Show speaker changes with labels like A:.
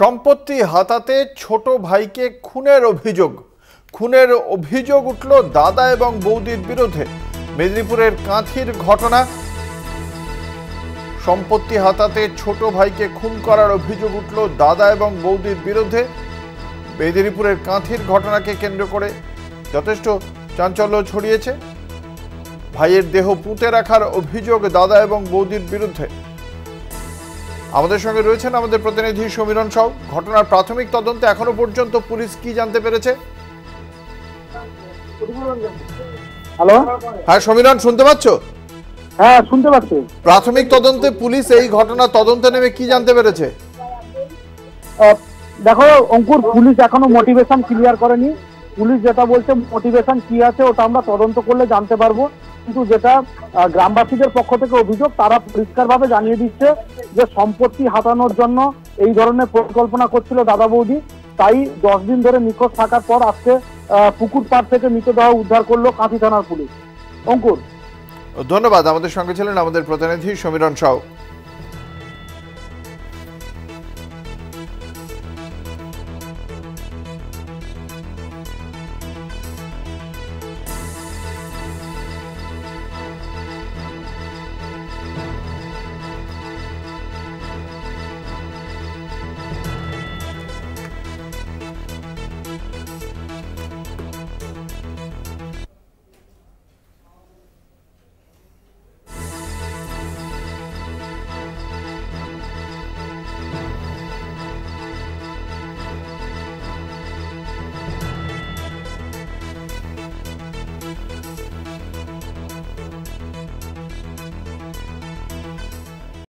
A: সম্পত্তি হাতাতে ছোট ভাইকে খুনের অভিযোগ উঠল দাদা এবং বৌদির বিরুদ্ধে। মেদিনীপুরের কাঁথির ঘটনা। সম্পত্তি হাতাতে ছোট ভাইকে খুন করার অভিযোগ উঠল দাদা এবং বৌদির বিরুদ্ধে। মেদিনীপুরের কাঁথির ঘটনাকে কেন্দ্র করে যথেষ্ট চাঞ্চল্য ছড়িয়েছে। ভাইয়ের দেহ পুঁতে রাখার অভিযোগ দাদা এবং বৌদির বিরুদ্ধে। আমাদের সঙ্গে রয়েছেন আমাদের প্রতিনিধি সমীরণ সাউ। ঘটনার প্রাথমিক তদন্তে এখনো পর্যন্ত পুলিশ কি জানতে পেরেছে?
B: হ্যালো,
A: হ্যাঁ সমীরণ, শুনতে পাচ্ছ?
B: হ্যাঁ শুনতে পাচ্ছি।
A: প্রাথমিক তদন্তে পুলিশ এই ঘটনা তদন্তে নেমে কি জানতে পেরেছে?
B: দেখো অঙ্কুর, পুলিশ এখনো মোটিভেশন ক্লিয়ার করেনি। পুলিশ যেটা বলছে মোটিভেশন কি আছে ওটা আমরা তদন্ত করলে জানতে পারবো। কিন্তু যেটা গ্রামবাসীদের পক্ষ থেকে অভিযোগ, তারা পরিষ্কারভাবে জানিয়ে দিচ্ছে যে সম্পত্তি হাতানোর জন্য এই ধরনের পরিকল্পনা করছিল দাদা বৌদি। তাই 10 দিন ধরে নিখোঁজ থাকার পর আজকে পুকুর পাড় থেকে মৃতদেহ উদ্ধার করলো কাঁথি থানার পুলিশ। অঙ্কুর,
A: ধন্যবাদ। আমাদের সঙ্গে ছিলেন আমাদের প্রতিনিধি সমীরণ সাউ।